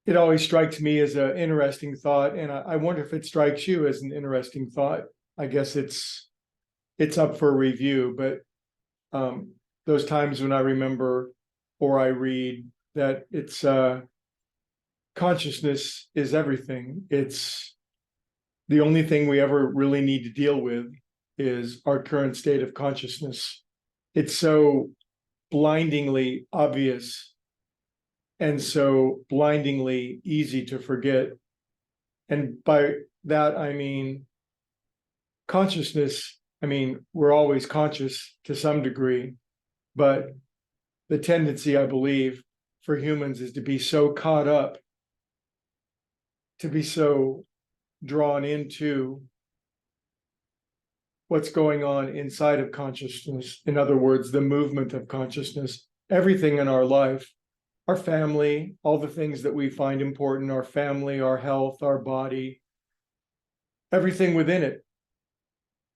it always strikes me as an interesting thought, and I wonder if it strikes you as an interesting thought. I guess it's up for review, but um, those times when I remember or I read that it's consciousness is everything. It's the only thing we ever really need to deal with is our current state of consciousness. It's so blindingly obvious and so blindingly easy to forget. And by that, I mean consciousness. I mean, we're always conscious to some degree, but the tendency, I believe, for humans is to be so caught up, to be so drawn into what's going on inside of consciousness. In other words, the movement of consciousness, everything in our life, our family, all the things that we find important, our family, our health, our body, everything within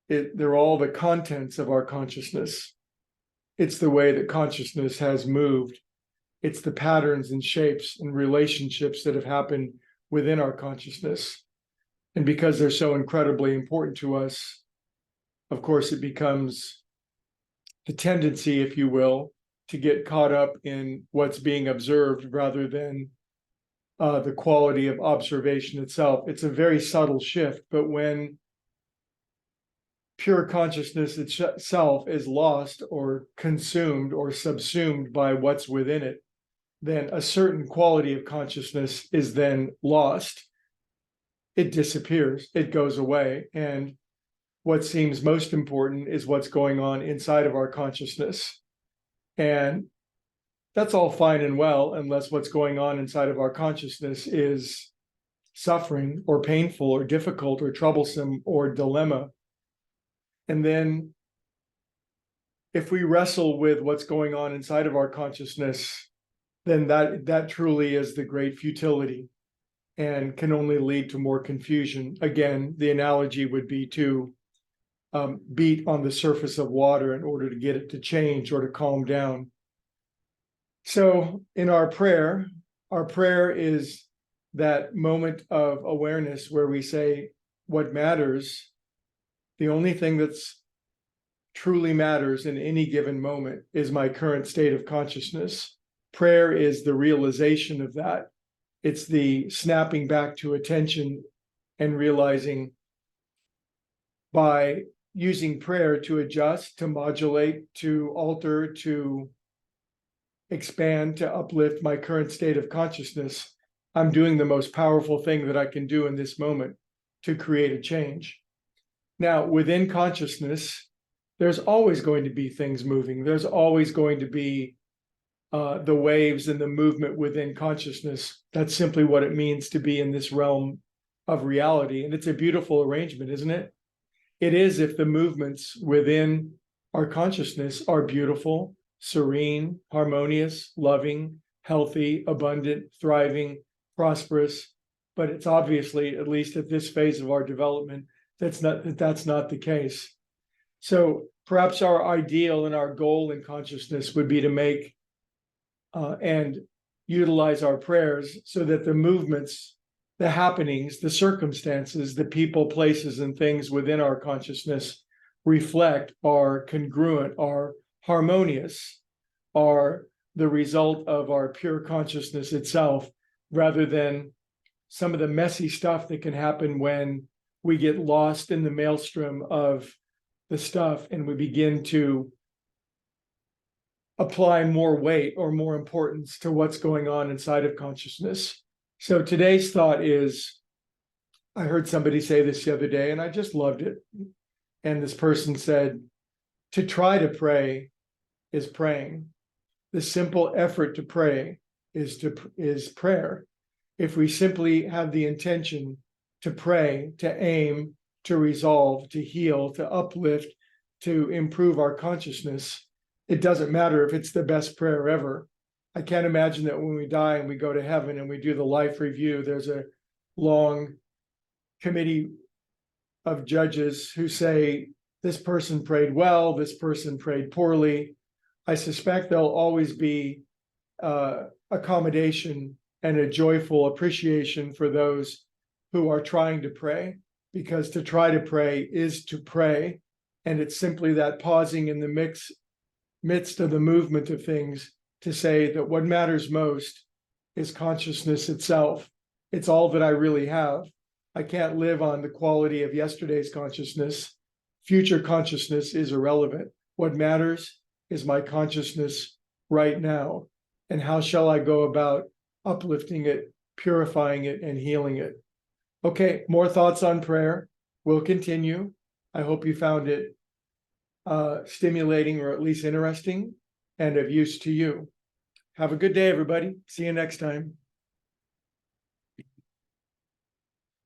they're all the contents of our consciousness. It's the way that consciousness has moved. It's the patterns and shapes and relationships that have happened within our consciousness. And because they're so incredibly important to us, of course, it becomes the tendency, if you will, to get caught up in what's being observed rather than the quality of observation itself. It's a very subtle shift, but when pure consciousness itself is lost or consumed or subsumed by what's within it, then a certain quality of consciousness is then lost. It disappears, it goes away. And what seems most important is what's going on inside of our consciousness. And that's all fine and well, unless what's going on inside of our consciousness is suffering or painful or difficult or troublesome or dilemma. And then if we wrestle with what's going on inside of our consciousness, then that truly is the great futility and can only lead to more confusion. Again, the analogy would be to beat on the surface of water in order to get it to change or to calm down. So in our prayer is that moment of awareness where we say, what matters, the only thing that's truly matters in any given moment is my current state of consciousness. Prayer is the realization of that. It's the snapping back to attention and realizing by using prayer to adjust, to modulate, to alter, to expand, to uplift my current state of consciousness, I'm doing the most powerful thing that I can do in this moment to create a change. Now, within consciousness, there's always going to be things moving. There's always going to be the waves and the movement within consciousness. That's simply what it means to be in this realm of reality. And it's a beautiful arrangement, isn't it? It is if the movements within our consciousness are beautiful, serene, harmonious, loving, healthy, abundant, thriving, prosperous. But it's obviously, at least at this phase of our development, that's not the case. So perhaps our ideal and our goal in consciousness would be to make and utilize our prayers so that the movements, the happenings, the circumstances, the people, places, and things within our consciousness reflect, are congruent, are harmonious, are the result of our pure consciousness itself, rather than some of the messy stuff that can happen when we get lost in the maelstrom of the stuff and we begin to apply more weight or more importance to what's going on inside of consciousness. So today's thought is, I heard somebody say this the other day and I just loved it. And this person said, to try to pray is praying. The simple effort to pray is prayer. If we simply have the intention to pray, to aim, to resolve, to heal, to uplift, to improve our consciousness, it doesn't matter if it's the best prayer ever. I can't imagine that when we die and we go to heaven and we do the life review, there's a long committee of judges who say, this person prayed well, this person prayed poorly. I suspect there'll always be accommodation and a joyful appreciation for those who are trying to pray, because to try to pray is to pray. And it's simply that pausing in the midst of the movement of things to say that what matters most is consciousness itself. It's all that I really have. I can't live on the quality of yesterday's consciousness. Future consciousness is irrelevant. What matters is my consciousness right now. And how shall I go about uplifting it, purifying it, and healing it? Okay, more thoughts on prayer. We'll continue. I hope you found it stimulating, or at least interesting, and of use to you. Have a good day, everybody. See you next time.